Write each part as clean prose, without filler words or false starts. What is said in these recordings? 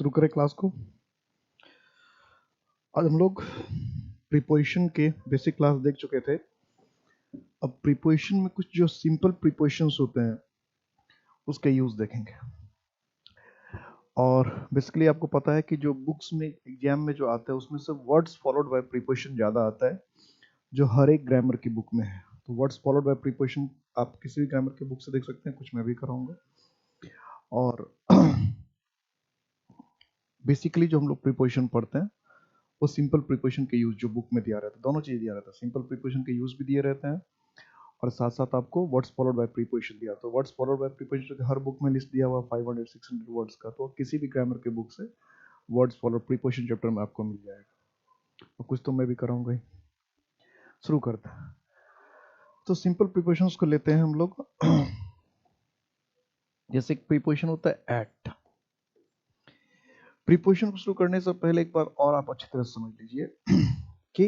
शुरू करें क्लास को। आज हम लोग प्रीपोजिशन के बेसिक क्लास देख चुके थे। अब प्रीपोजिशन में कुछ जो सिंपल प्रीपोजिशंस होते हैं उसके यूज देखेंगे। और बेसिकली आपको पता है कि जो बुक्स में एग्जाम में जो आता है उसमें से वर्ड्स फॉलोड बाय प्रीपोजिशन ज़्यादा आता है जो हर एक ग्रामर की बुक में है। तो वर्ड्स फॉलोड बाय प्रीपोजिशन आप किसी भी ग्रामर की बुक से देख सकते हैं, कुछ मैं भी कराऊंगा। और बेसिकली जो हम लोग प्रीपोजिशन पढ़ते हैं वो सिंपल प्रीपोजिशन के यूज जो बुक में दिया रहता है, दोनों चीज दिया रहता है, सिंपल प्रीपोजिशन के यूज भी दिए रहते हैं और साथ साथ आपको वर्ड्स फॉलोड बाय प्रीपोजिशन दिया। तो words followed by preposition her book में लिस्ट दिया हुआ 500-600 वर्ड्स का, तो किसी भी ग्रामर के बुक से वर्ड्स फॉलोड प्रीपोजिशन चैप्टर में आपको मिल जाएगा। तो कुछ तो मैं भी कराऊंगा ही। शुरू करते हैं। तो सिंपल प्रीपोजिशंस को लेते हैं हम लोग। जैसे एक प्रीपोजिशन होता है एट। प्रीपोजिशन को शुरू करने से पहले एक बार और आप अच्छी तरह समझ लीजिए कि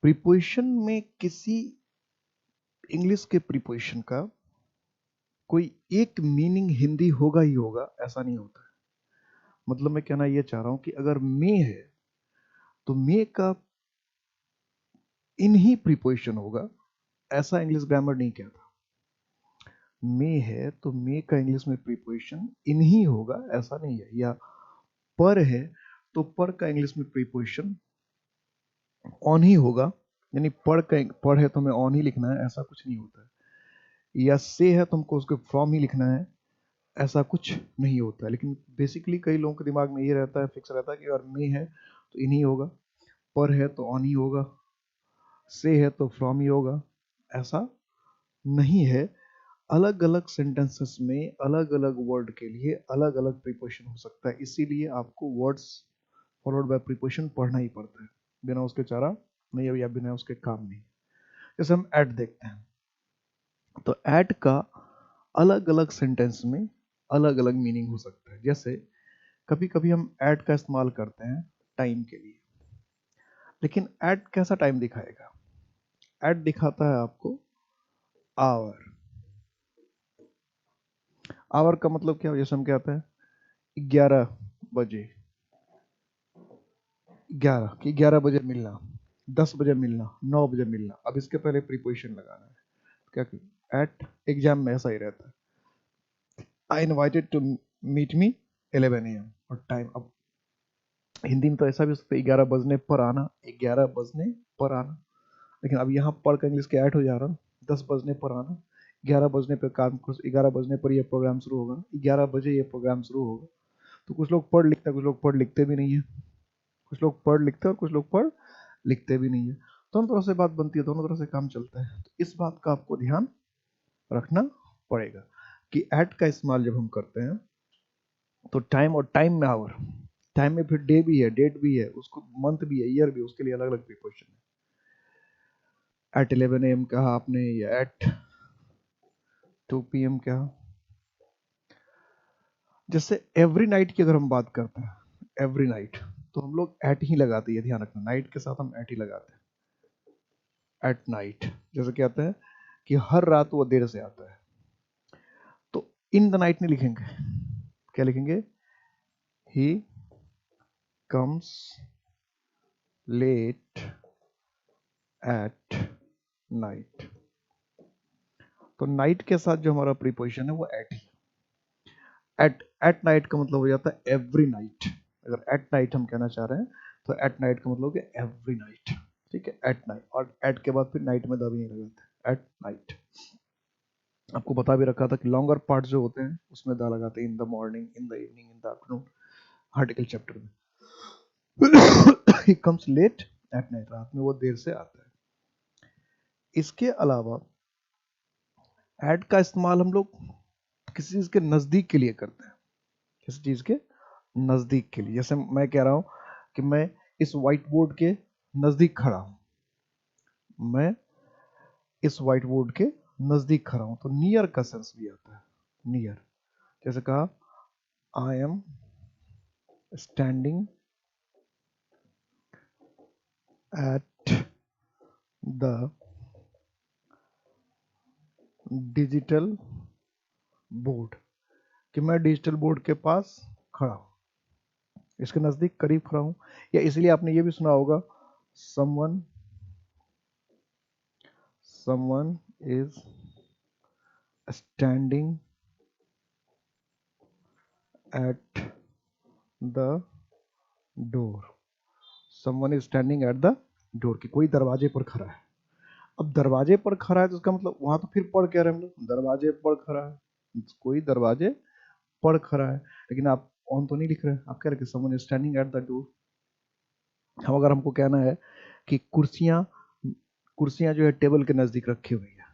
प्रीपोजिशन में किसी इंग्लिश के प्रीपोजिशन का कोई एक मीनिंग हिंदी होगा ही होगा, ऐसा नहीं होता है। मतलब मैं कहना यह चाह रहा हूं कि अगर मे है तो मे का इन ही प्रीपोजिशन होगा, ऐसा इंग्लिश ग्रामर नहीं कहता। मे है तो मे का इंग्लिश में प्रीपोजिशन इन ही होगा, ऐसा नहीं है। या पर है तो पर का इंग्लिश में प्रीपोजिशन ऑन ही होगा, यानी पर है तो हमें ऑन ही लिखना है, ऐसा कुछ नहीं होता है। या से है तो हमको उसके फ्रॉम ही लिखना है, ऐसा कुछ नहीं होता है। लेकिन बेसिकली कई लोगों के दिमाग में ये रहता है, फिक्स रहता है कि अगर मे है तो इन ही होगा, पर है तो ऑन ही होगा, से है तो फ्रॉम ही होगा। ऐसा नहीं है। अलग अलग सेंटेंसेस में अलग अलग वर्ड के लिए अलग अलग प्रीपोजिशन हो सकता है, इसीलिए आपको वर्ड्स फॉलोड बाय प्रीपोजिशन पढ़ना ही पड़ता है। बिना उसके चारा नहीं है या बिना उसके काम नहीं। जैसे हम एट देखते हैं, तो एट का अलग अलग सेंटेंस में अलग अलग मीनिंग हो सकता है। जैसे कभी कभी हम एट का इस्तेमाल करते हैं टाइम के लिए, लेकिन एट कैसा टाइम दिखाएगा? एट दिखाता है आपको आवर। आवर का मतलब क्या? जैसे हम कहते हैं 11 बजे, 11 कि 11 बजे मिलना, 10 बजे मिलना, 9 बजे मिलना। अब इसके पहले प्रीपोजिशन लगाना है। क्या एट एग्जाम में ऐसा ही रहता है, I invited to meet me 11 AM। और टाइम अब हिंदी में तो ऐसा भी हो सकता है 11 बजने पर आना, 11 बजने पर आना। लेकिन अब यहाँ पर का इंग्लिश के ऐड हो जा रहा है, 10 बजने पर आना, 11 बजने पर काम, 11 बजने पर यह प्रोग्राम शुरू होगा, 11 बजे ये प्रोग्राम शुरू होगा। तो कुछ लोग पढ़ लिखते हैं, कुछ लोग पढ़ लिखते भी नहीं है। कुछ लोग पढ़ लिखते हैं और कुछ लोग पढ़ लिखते भी नहीं है। दोनों तरह से बात बनती है, दोनों तरह से काम चलता है। तो इस बात का आपको ध्यान रखना पड़ेगा कि एट का इस्तेमाल जब हम करते हैं तो टाइम, और टाइम में आवर, टाइम में फिर डे भी है, डेट भी है, उसको मंथ भी है, ईयर भी, उसके लिए अलग अलग प्रीपोजिशन है। एट 11 AM कहा आपने या एट 2 PM कहा। जैसे एवरी नाइट की अगर हम बात करते हैं, एवरी नाइट, तो हम लोग एट ही लगाते हैं, ध्यान रखना, नाइट के साथ हम एट ही लगाते हैं। एट नाइट जैसे कहते हैं कि हर रात वो देर से आता है, तो इन द नाइट नहीं लिखेंगे, क्या लिखेंगे? He comes late at night. तो नाइट के साथ जो हमारा प्रीपोजिशन है वो एट ही। एट नाइट का मतलब हो जाता है एवरी नाइट। अगर एट नाइट हम कहना चाह रहे हैं तो एट नाइट का मतलब है एवरी नाइट। ठीक है, एट नाइट, और एट के बाद फिर नाइट में दबी नहीं लगाते, एट नाइट। आपको बता भी रखा था कि लॉन्गर पार्ट जो होते हैं उसमें दा लगाते हैं, in the morning, in the evening, in the afternoon, article chapter में। He comes late at night, रात में वो देर से आता है। इसके अलावा एट का इस्तेमाल हम लोग किसी चीज के नजदीक के लिए करते हैं, किसी चीज के नजदीक के लिए। जैसे मैं कह रहा हूं कि मैं इस व्हाइट बोर्ड के नजदीक खड़ा हूं, मैं इस व्हाइट बोर्ड के नजदीक खड़ा हूं, तो नियर का सेंस भी आता है, नियर। जैसे कहा I am standing at the digital board. कि मैं डिजिटल बोर्ड के पास खड़ा हूं, इसके नजदीक करीब खड़ा हूं। या इसलिए आपने ये भी सुना होगा someone is standing at the door, someone is standing at the door, कि कोई दरवाजे पर खड़ा है। अब दरवाजे पर खड़ा है तो उसका मतलब वहां तो फिर पढ़ क्या रहे हम लोग, दरवाजे पर खड़ा है, कोई दरवाजे पर खड़ा है, लेकिन आप ऑन तो नहीं लिख रहे हैं, आप कह रहे कि someone is standing at the door। हम अगर हमको कहना है कि कुर्सियां कुर्सियां जो है टेबल के नजदीक रखी हुई है,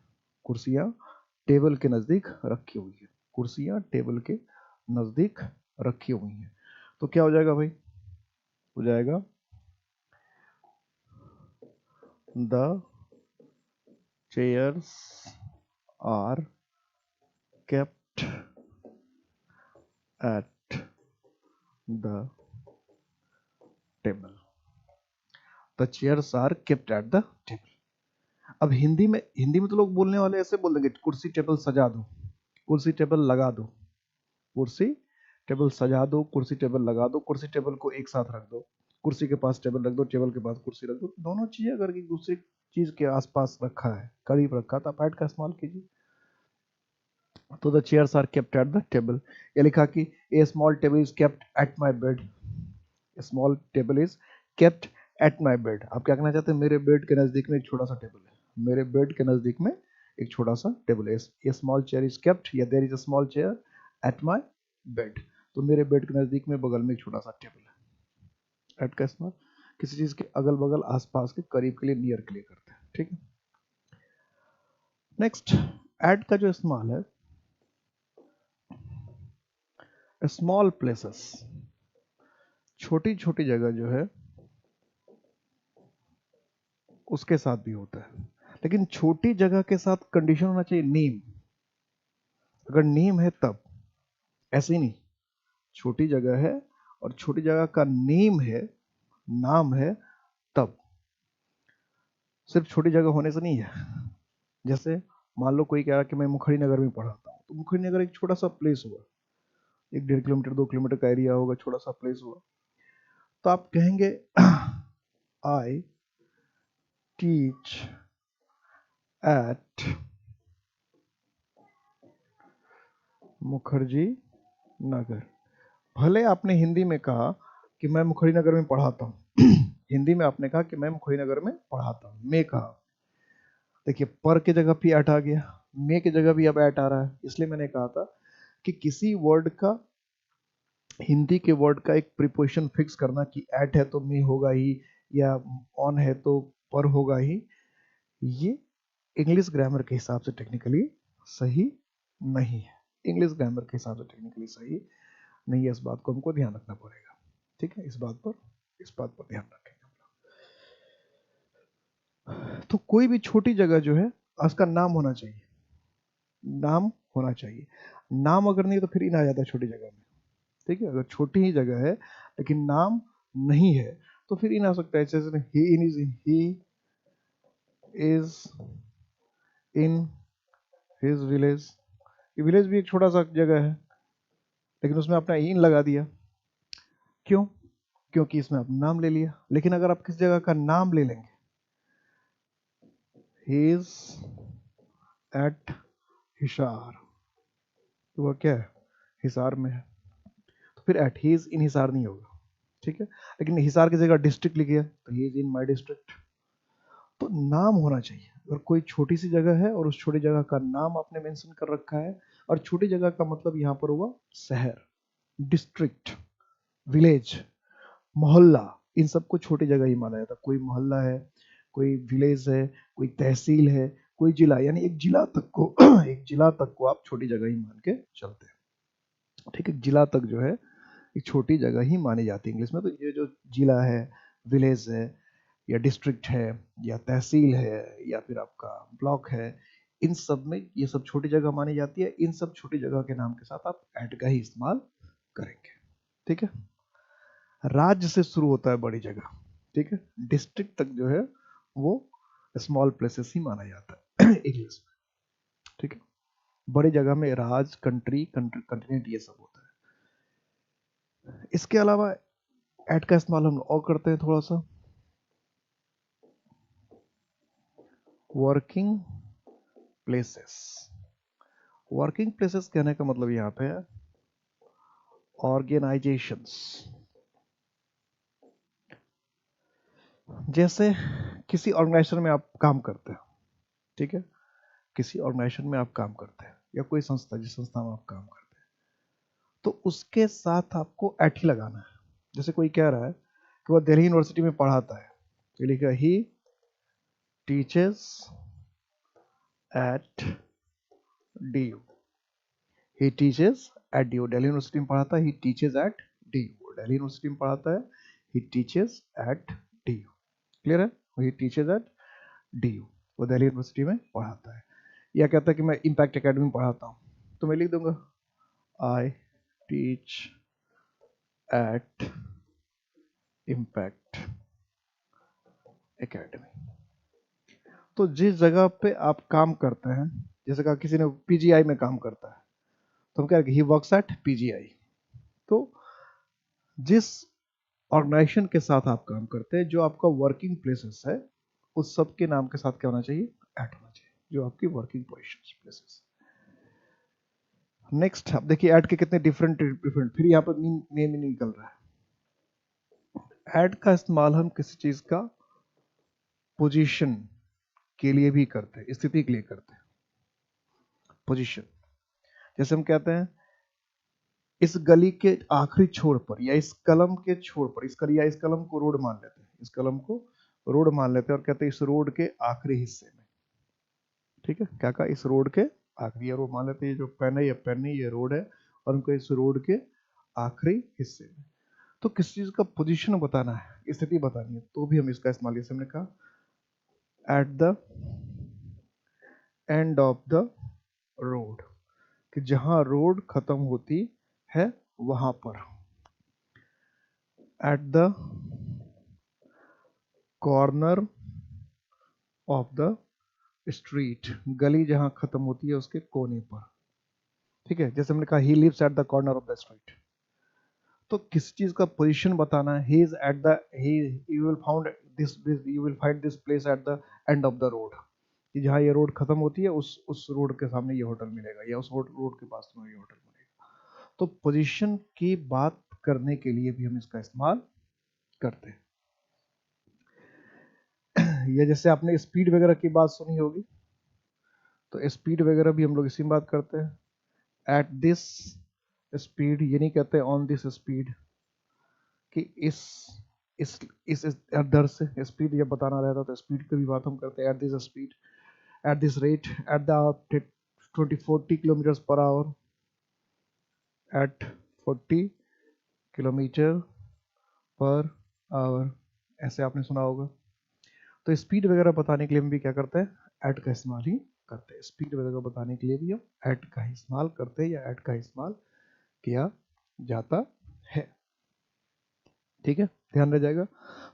कुर्सियां टेबल के नजदीक रखी हुई है, कुर्सियां टेबल के नजदीक रखी हुई हैं, तो क्या हो जाएगा भाई, हो जाएगा the chairs are kept at the table, the chairs are kept at the table। अब हिंदी में तो लोग बोलने वाले ऐसे बोल देंगे, कुर्सी टेबल सजा दो, कुर्सी टेबल लगा दो, कुर्सी टेबल सजा दो, कुर्सी टेबल लगा दो, कुर्सी टेबल को एक साथ रख दो, कुर्सी के पास टेबल रख दो, टेबल के पास कुर्सी रख दो। दोनों चीजें अगर एक दूसरी चीज के आसपास रखा है, करीब रखा, तो आप ऐड का इस्तेमाल कीजिए। तो the chairs are kept at the table, ये लिखा कि a small table is kept at my bed, small table is kept at my bed. आप क्या कहना चाहते हैं, मेरे बेड के नजदीक में एक छोटा सा टेबल है, मेरे बेड के नजदीक में एक छोटा सा टेबल है। A small chair is kept, या there is a small chair at my bed, तो मेरे बेड के नजदीक में बगल में एक छोटा सा टेबल है। एट का इस्तेमाल किसी चीज के अगल बगल आसपास के करीब के लिए, नियर के लिए करते हैं, ठीक है। नेक्स्ट, एट का जो इस्तेमाल है, स्मॉल प्लेसेस, छोटी छोटी जगह जो है उसके साथ भी होता है, लेकिन छोटी जगह के साथ कंडीशन होना चाहिए नेम। अगर नेम है तब, ऐसे ही नहीं, छोटी जगह है और छोटी जगह का नेम है, नाम है, तब। सिर्फ छोटी जगह होने से नहीं है। जैसे मान लो कोई कह रहा कि मैं मुखड़ी नगर में पढ़ाता हूँ, तो मुखड़ी नगर एक छोटा सा प्लेस हुआ, 1-1.5 किलोमीटर 2 किलोमीटर का एरिया होगा, छोटा सा प्लेस हुआ, तो आप कहेंगे I teach at Mukherjee Nagar. भले आपने हिंदी में कहा कि मैं मुखर्जी नगर में पढ़ाता हूँ हिंदी में आपने कहा कि मैं मुखर्जी नगर में पढ़ाता हूँ, मैं कहा, देखिए पर की जगह भी एट आ गया, मे की जगह भी अब एट आ रहा है। इसलिए मैंने कहा था कि किसी वर्ड का, हिंदी के वर्ड का एक प्रीपोजिशन फिक्स करना कि एट है तो मे होगा ही, या ऑन है तो पर होगा ही, ये इंग्लिश ग्रामर के हिसाब से टेक्निकली सही नहीं है। इंग्लिश ग्रामर के हिसाब से टेक्निकली सही नहीं है, इस बात को हमको ध्यान रखना पड़ेगा, ठीक है। इस बात पर ध्यान रखेंगे। तो कोई भी छोटी जगह जो है उसका नाम होना चाहिए, नाम होना चाहिए। नाम अगर नहीं तो फिर इन आ जाता है छोटी जगह में, ठीक है। अगर छोटी ही जगह है लेकिन नाम नहीं है तो फिर इन आ सकता है, जैसे ही इज इन हिज विलेज। ये विलेज भी एक छोटा सा जगह है, लेकिन उसमें अपना इन लगा दिया, क्यों? क्योंकि इसमें आप नाम ले लिया। लेकिन अगर आप किस जगह का नाम ले लेंगे, ही इज एट हिसार, तो वह क्या है, हिसार में है, तो फिर at he is in Hisar नहीं होगा, ठीक है। लेकिन हिसार की जगह डिस्ट्रिक्ट लिखिए तो he is in my district. तो नाम होना चाहिए। अगर कोई छोटी सी जगह है और उस छोटी जगह का नाम आपने मेंशन कर रखा है, और छोटी जगह का मतलब यहाँ पर हुआ शहर, डिस्ट्रिक्ट, विलेज, मोहल्ला, इन सबको छोटी जगह ही माना जाता है। कोई मोहल्ला है, कोई विलेज है, कोई तहसील है, कोई जिला, यानी एक जिला तक को एक जिला तक को आप छोटी जगह ही मान के चलते हैं, ठीक है। जिला तक जो है एक छोटी जगह ही मानी जाती है इंग्लिश में। तो ये जो जिला है, विलेज है, या डिस्ट्रिक्ट है, या तहसील है, या फिर आपका ब्लॉक है, इन सब में ये सब छोटी जगह मानी जाती है। इन सब छोटी जगह के नाम के साथ आप एट का ही इस्तेमाल करेंगे, ठीक है। राज्य से शुरू होता है बड़ी जगह, ठीक है। डिस्ट्रिक्ट तक जो है वो स्मॉल प्लेसेस ही माना जाता है इंग्लिश में, ठीक है। बड़ी जगह में राज, कंट्री, कंटिनेंट ये सब होता है। इसके अलावा एट का इस्तेमाल हम और करते हैं थोड़ा सा, वर्किंग प्लेसेस। वर्किंग प्लेसेस कहने का मतलब यहाँ पे है ऑर्गेनाइजेशंस। जैसे किसी ऑर्गेनाइजेशन में आप काम करते हैं, ठीक है, किसी ऑर्गेनाइजेशन में आप काम करते हैं या कोई संस्था, जिस संस्था में आप काम करते हैं, तो उसके साथ आपको एट ही लगाना है। जैसे कोई कह रहा है कि वह दिल्ली यूनिवर्सिटी में पढ़ाता है, तो लिखा he teaches at DU। He teaches at DU, Delhi university में पढ़ाता है, he teaches at DU। Delhi university में पढ़ाता है, he teaches at DU। Clear है? ही टीचेस एट DU, वो दिल्ली यूनिवर्सिटी में पढ़ाता है। या कहता है कि मैं इम्पैक्ट एकेडमी में पढ़ाता हूँ, तो मैं लिख दूंगा I teach at impact academy. तो जिस जगह पे आप काम करते हैं, जैसे कहा किसी ने PGI में काम करता है, तो हम क्या, ही वर्क्स एट PGI। तो जिस ऑर्गेनाइजेशन के साथ आप काम करते हैं, जो आपका वर्किंग प्लेसेस है, उस सब के नाम के साथ क्या होना चाहिए, एट होना चाहिए, जो आपकी वर्किंग पोजीशन प्लेसेस। नेक्स्ट आप देखिए ऐड के कितने डिफरेंट डिफरेंट, फिर यहाँ पर मीनिंग निकल रहा है। ऐड का इस्तेमाल हम किसी चीज का पोजीशन के लिए भी करते हैं, स्थिति के लिए करते हैं। पोजीशन, जैसे हम कहते हैं इस गली के आखिरी छोर पर, या इस कलम के छोर पर, इस कलम को रोड मान लेते हैं, इस कलम को रोड मान लेते हैं और कहते हैं इस रोड के आखिरी हिस्से में, ठीक है, क्या कहा, इस रोड के आखिरी, रोड मान लेते हैं, ये जो पेन है, ये पेन नहीं, ये रोड है, और उनको इस रोड के आखिरी हिस्से में। तो किस चीज का पोजीशन बताना है, स्थिति बतानी है, तो भी हम इसका इस्तेमाल, जैसे हमने कहा eight the end of the road, कि जहां रोड खत्म होती है वहां पर। Eight the corner of the street, गली जहां खत्म होती है उसके कोने पर, ठीक है। जैसे हमने कहा he lives at the corner of the street, तो किस चीज का पोजीशन बताना है, he is at the, he you will found this you will find this place at the end of the road, कि जहां ये रोड खत्म होती है उस रोड के सामने ये होटल मिलेगा, या उस रोड के पास में ये होटल मिलेगा। तो पोजीशन की बात करने के लिए भी हम इसका इस्तेमाल करते हैं। या जैसे आपने स्पीड वगैरह की बात सुनी होगी, तो स्पीड वगैरह भी हम लोग इसी में बात करते हैं। एट दिस स्पीड, ये नहीं कहते ऑन दिस स्पीड, कि इस दर से स्पीड जब बताना रहता तो स्पीड की भी बात हम करते हैं, at this speed, at this rate, at the 40 kilometre per hour, at 40 kilometre per hour, ऐसे आपने सुना होगा। तो स्पीड वगैरह बताने के लिए हम भी क्या करते हैं, एट का इस्तेमाल ही करते हैं। स्पीड वगैरह बताने के लिए भी हम एट का ही इस्तेमाल करते हैं, या एट का इस्तेमाल किया जाता है, ठीक है, ध्यान रह जाएगा।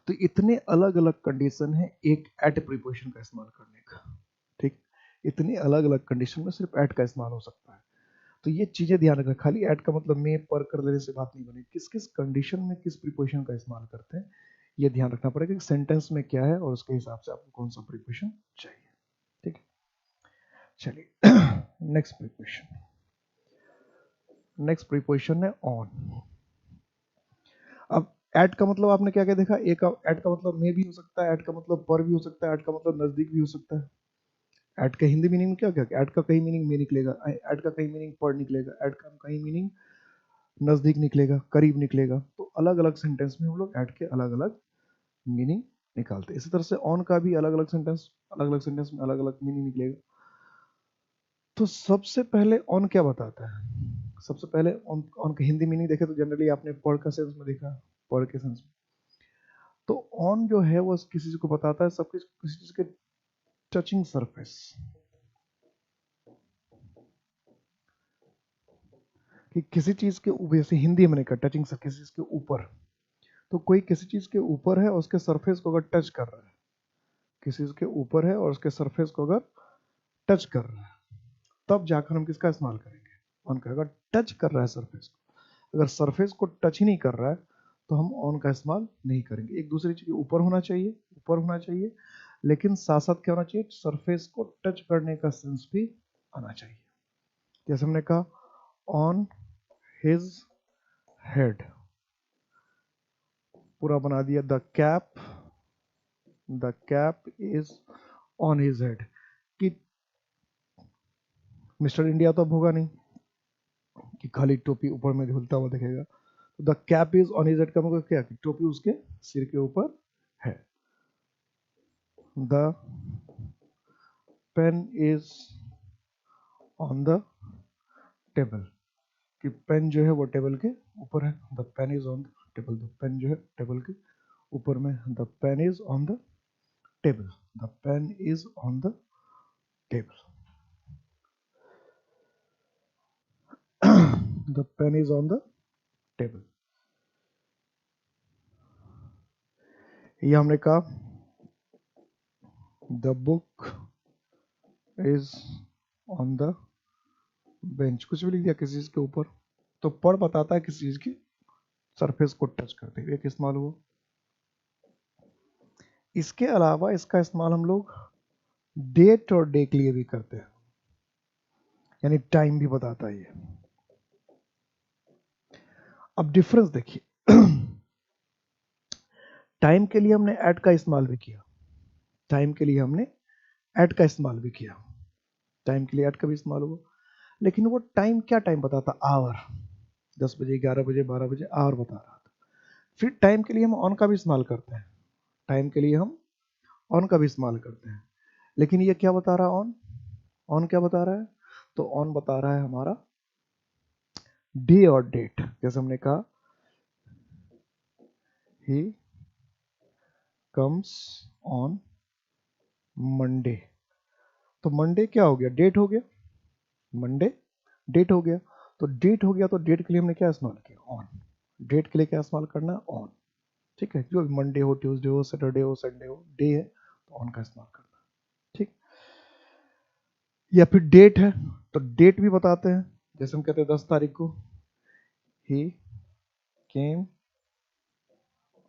तो इतने अलग अलग कंडीशन है एक एट प्रीपोजिशन का इस्तेमाल करने का, ठीक, इतनी अलग अलग कंडीशन में सिर्फ एट का इस्तेमाल हो सकता है। तो ये चीजें ध्यान रखना, खाली एट का मतलब में पर कर देने से बात नहीं बनी, किस किस कंडीशन में किस प्रीपोजिशन का इस्तेमाल करते हैं, ये ध्यान रखना पड़ेगा कि सेंटेंस में क्या है और उसके हिसाब से आपको कौन सा प्रीपोजिशन चाहिए, ठीक है। चलिए नेक्स्ट प्रीपोजिशन, नेक्स्ट प्रीपोजिशन है ऑन। अब एट का मतलब आपने क्या क्या देखा, एक एट का मतलब में भी हो सकता है, एट का मतलब पर भी हो सकता है, एट का मतलब नजदीक भी हो सकता है। एट का हिंदी मीनिंग में क्या क्या, एट का कहीं मीनिंग में निकलेगा, एट का कहीं मीनिंग पर निकलेगा, एट का कहीं मीनिंग नजदीक निकलेगा, करीब निकलेगा। तो अलग अलग सेंटेंस में हम लोग एट के अलग अलग मीनिंग निकालते हैं। इसी तरह से ऑन का भी अलग अलग सेंटेंस में अलग अलग मीनिंग निकलेगा। तो सबसे पहले ऑन क्या बताता है, सबसे पहले ऑन का हिंदी मीनिंग देखे तो जनरली आपने पर का सेंस में देखा, पर के सेंस में। तो ऑन जो है वो किसी चीज को बताता है, सब किसी चीज के टचिंग सरफेस, कि किसी चीज के ऊपर, जैसे हिंदी में कहा टचिंग सरफेस, किसी चीज के ऊपर, तो कोई किसी चीज के ऊपर है और उसके सरफेस को अगर टच कर रहा है, किसी चीज के ऊपर है और उसके सरफेस को अगर टच कर रहा है, तब जाकर हम किसका इस्तेमाल करेंगे, ऑन का। अगर टच कर रहा है सरफेस को, अगर सरफेस को टच ही नहीं कर रहा है तो हम ऑन का इस्तेमाल नहीं करेंगे। एक दूसरी चीज ऊपर होना चाहिए, ऊपर होना चाहिए, लेकिन साथ साथ क्या होना चाहिए, सरफेस को टच करने का सेंस भी आना चाहिए। जैसे हमने कहा ऑन हिज हेड, पूरा बना दिया, the cap is on his head, कि मिस्टर इंडिया तो अब होगा नहीं कि खाली टोपी ऊपर में झूलता हुआ दिखेगा। The cap is on his head का मतलब क्या, कि टोपी उसके सिर के ऊपर है। The pen is on the table, कि पेन जो है वो टेबल के ऊपर है। The pen is on the table, the pen जो है टेबल के ऊपर में। The pen is on the table, the pen is on the table. The pen is on the table. ये हमने कहा the book is on the bench, कुछ भी लिख दिया किसी चीज के ऊपर तो पढ़ बताता है किसी चीज की सरफेस को टच करते हुए इस्तेमाल हुआ। इसके अलावा इसका इस्तेमाल हम लोग डेट और डे के लिए भी करते हैं, यानी टाइम भी बताता है ये। अब डिफरेंस देखिए, टाइम के लिए हमने एट का इस्तेमाल भी किया, टाइम के लिए हमने एट का इस्तेमाल भी किया, टाइम के लिए एट का भी इस्तेमाल हुआ, लेकिन वो टाइम क्या टाइम बताता, आवर, 10 बजे 11 बजे 12 बजे आवर बता रहा था। फिर टाइम के लिए हम ऑन का भी इस्तेमाल करते हैं, टाइम के लिए हम ऑन का भी इस्तेमाल करते हैं, लेकिन ये क्या बता रहा है, ऑन क्या बता रहा है, तो ऑन बता रहा है हमारा डे और डेट। जैसे हमने कहा ही कम्स ऑन मंडे, तो मंडे क्या हो गया, डेट हो गया, मंडे डेट हो गया, तो डेट हो गया, तो डेट के लिए हमने क्या इस्तेमाल किया, ऑन। डेट के लिए क्या इस्तेमाल करना है, ऑन। ठीक है, जो भी मंडे हो, ट्यूसडे हो, सैटरडे हो, संडे हो, डे है तो ऑन का इस्तेमाल करना है। ठीक, या फिर डेट है तो डेट भी बताते हैं, जैसे हम कहते हैं 10 तारीख को ही केम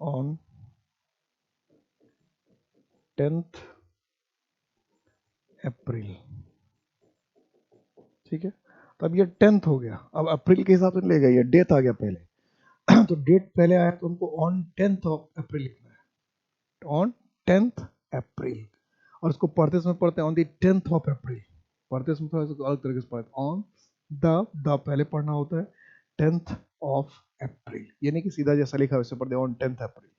ऑन 10th अप्रैल। ठीक है, तो अब ये 10th हो गया, अब अप्रैल के हिसाब से ले गया, ये डेट आ गया पहले तो डेट पहले आया तो हमको ऑन 10th ऑफ अप्रैल लिखना है, ऑन 10th अप्रैल। और इसको पढ़ते समय पढ़ते हैं on the 10th of April, पढ़ते समय थोड़ा सा अलग तरीके से पढ़ते हैं, ऑन द पहले पढ़ना होता है, 10th ऑफ अप्रैल, ये नहीं कि सीधा जैसा लिखा वैसे पढ़ते ऑन 10th अप्रैल।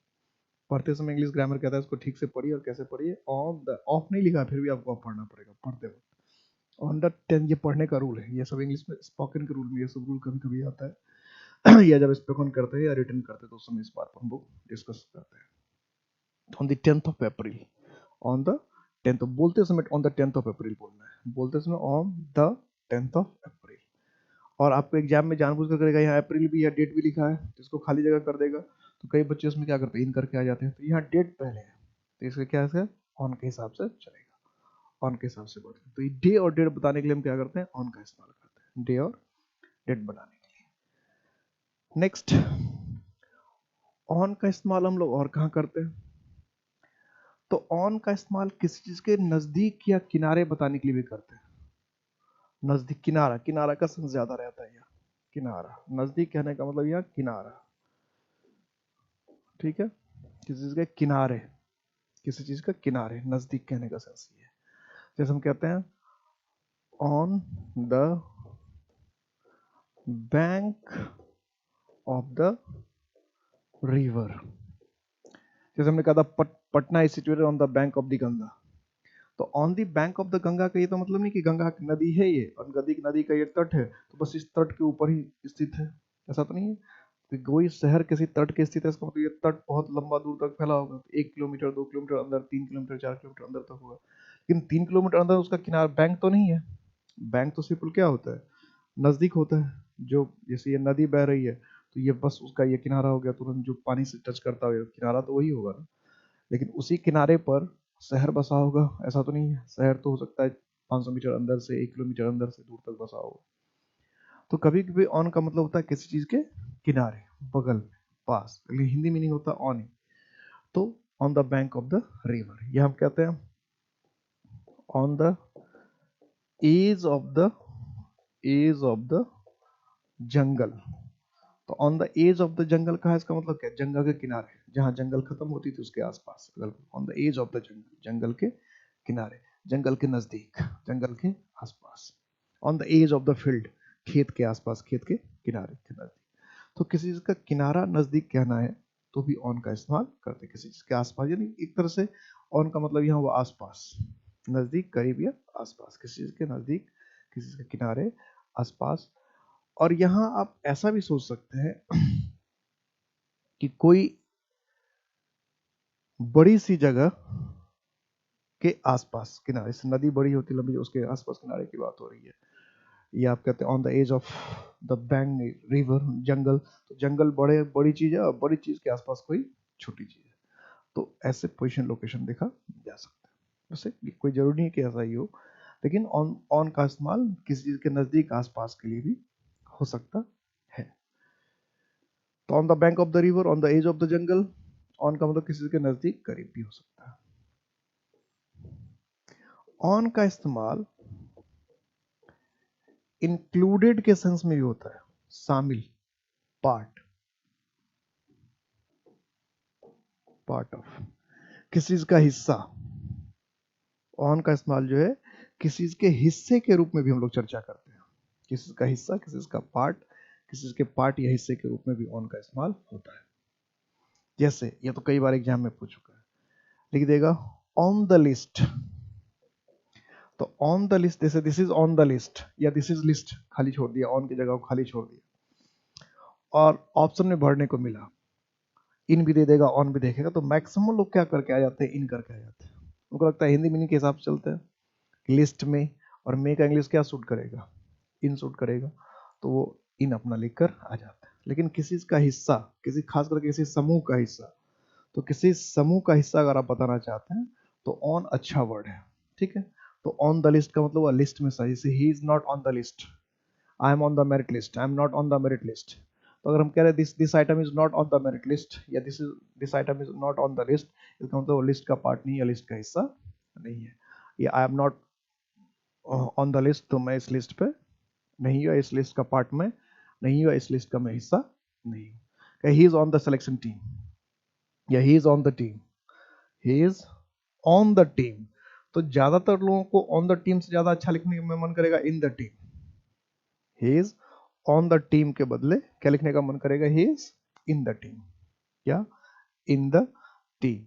पढ़ते समय इंग्लिश ग्रामर कहता है इसको ठीक से पढ़िए, और कैसे पढ़िए, ऑन द, ऑफ नहीं लिखा फिर भी आपको ऑफ पढ़ना पड़ेगा पढ़ते वक्त, ऑन द 10th, ये पढ़ने का रूल है, ये सब इंग्लिश में स्पोकन के रूल में ये सब रूल कभी कभी आता है या जब स्पोकन करते हैं या रिटर्न करते हैं तो उस समय इस बात पर हम लोग डिस्कस करते हैं। On the 10th of April, on the 10th, बोलते समय on the 10th of April बोलना है, बोलते समय on the 10th of April. और आपको एग्जाम में जानबूझ कर करेगा यहाँ अप्रैल भी या डेट भी लिखा है तो इसको खाली जगह कर देगा, तो कई बच्चे उसमें क्या करते हैं, इन करके आ जाते हैं, तो यहाँ डेट पहले है तो इसका क्या है, ऑन के हिसाब से चलेगा, ऑन के हिसाब से बढ़ते हैं। तो ये डे और डेट बताने के लिए हम क्या करते हैं, ऑन का इस्तेमाल करते हैं, डे और डेट बनाने के लिए। नेक्स्ट, ऑन का इस्तेमाल हम लोग और कहाँ करते हैं, तो ऑन का इस्तेमाल किसी चीज के नजदीक या किनारे बताने के लिए भी करते हैं। नजदीक, किनारा, किनारा का सेंस ज्यादा रहता है यहाँ, किनारा, नजदीक कहने का मतलब यहाँ किनारा। ठीक है, किसी चीज के किनारे, किसी चीज का किनारे, नजदीक कहने का सेंस ये है। जैसे हम कहते हैं on the bank of the river, जैसे हमने कहा था Patna is situated on the bank of the Ganga, तो on the bank of the Ganga का ये तो मतलब नहीं कि गंगा नदी है ये और नदी का ये तट है तो बस इस तट के ऊपर ही स्थित है, ऐसा तो नहीं है। तो कोई शहर किसी तट के स्थित है इसका मतलब ये तट बहुत लंबा दूर तक फैला होगा, 1 किलोमीटर 2 किलोमीटर अंदर, 3 किलोमीटर 4 किलोमीटर अंदर तक होगा, लेकिन 3 किलोमीटर अंदर उसका किनारा बैंक तो नहीं है। बैंक तो सिर्फ क्या होता है, नजदीक होता है, जो जैसे ये नदी बह रही है तो ये बस उसका ये किनारा हो गया, तुरंत जो पानी से टच करता है किनारा तो वही होगा ना। लेकिन उसी किनारे पर शहर बसा होगा ऐसा तो नहीं है, शहर तो हो सकता है 500 मीटर अंदर से, 1 किलोमीटर अंदर से दूर तक बसा हो। तो कभी कभी ऑन का मतलब होता है किसी चीज के किनारे, बगल में, पास, लेकिन हिंदी मीनिंग होता है ऑन ही। तो on the bank of the river, ये हम कहते हैं on the edge of the jungle. तो on the edge of the jungle का है, इसका मतलब क्या है? जंगल के किनारे, जहां जंगल खत्म होती थी उसके आसपास। On the edge of the jungle, जंगल के किनारे, जंगल के नजदीक, जंगल के आसपास। On the edge of the field, खेत के आसपास, खेत के किनारे के नजदीक। तो किसी चीज का किनारा नजदीक कहना है तो भी ऑन का इस्तेमाल करते हैं, किसी चीज के आसपास। यानी एक तरह से ऑन का मतलब यहाँ वो आसपास, नजदीक, करीब या आसपास, किसी चीज के नजदीक, किसी चीज के किनारे, आसपास। और यहां आप ऐसा भी सोच सकते हैं कि कोई बड़ी सी जगह के आसपास किनारे से, नदी बड़ी होती लंबी, उसके आसपास किनारे की बात हो रही है। ये आप कहते हैं on the edge of the bank river, जंगल। तो जंगल बड़ी चीज है, और बड़ी चीज के आसपास कोई छोटी चीज है। तो ऐसे पोजीशन लोकेशन देखा जा सकता है। वैसे कोई जरूरी नहीं कि ऐसा ही हो, लेकिन ऑन का इस्तेमाल किसी चीज के नजदीक, आसपास के लिए भी हो सकता है। तो on the bank of the river, on the edge of the jungle, on का मतलब किसी के नजदीक, करीब भी हो सकता है। ऑन का इस्तेमाल इंक्लूडेड के सेंस में भी होता है, शामिल, पार्ट, पार्ट ऑफ, किसी चीज का हिस्सा। ऑन का इस्तेमाल जो है किसी चीज के हिस्से के रूप में भी हम लोग चर्चा करते हैं। किसी चीज का हिस्सा, किसी चीज का पार्ट, किसी चीज के पार्ट या हिस्से के रूप में भी ऑन का इस्तेमाल होता है। जैसे ये तो कई बार एग्जाम में पूछ चुका है, लिख देगा ऑन द लिस्ट। तो ऑन द लिस्ट, जैसे this is on the list या दिस इज लिस्ट, खाली छोड़ दिया, ऑन की जगह को खाली छोड़ दिया। और ऑप्शन में भरने को मिला, इन भी दे देगा, ऑन भी देखेगा। तो मैक्सिमम लोग क्या करके आ जाते हैं? इन करके आ जाते हैं। उनको लगता है हिंदी मीनिंग के हिसाब से चलते हैं, लिस्ट में, और मे का इंग्लिश क्या सूट करेगा? इन सूट करेगा, तो वो इन अपना लिखकर आ जाता है। लेकिन किसी का हिस्सा, किसी खास करके किसी समूह का हिस्सा, तो किसी समूह का हिस्सा अगर आप बताना चाहते हैं तो ऑन अच्छा वर्ड है, ठीक है। तो ऑन द लिस्ट का मतलब वो लिस्ट में सही से, he is not on the list, I am on the merit list, I am not on the merit list. तो अगर हम कह रहे हैं this item is not on the merit list, या this item is not on the list, इसका मतलब वो लिस्ट का पार्ट नहीं है, लिस्ट का हिस्सा नहीं है। या आई am not on the list, तो मैं इस लिस्ट पे नहीं हुआ, इस लिस्ट का पार्ट में नहीं हुआ, इस लिस्ट का मैं हिस्सा नहीं हूँ। He is on the selection team, या he is on the team, he is on the team. तो ज्यादातर लोगों को ऑन द टीम से ज्यादा अच्छा लिखने में मन करेगा in the team. He is on the team के बदले क्या लिखने का मन करेगा? ही इज इन द टीम या इन द टीम।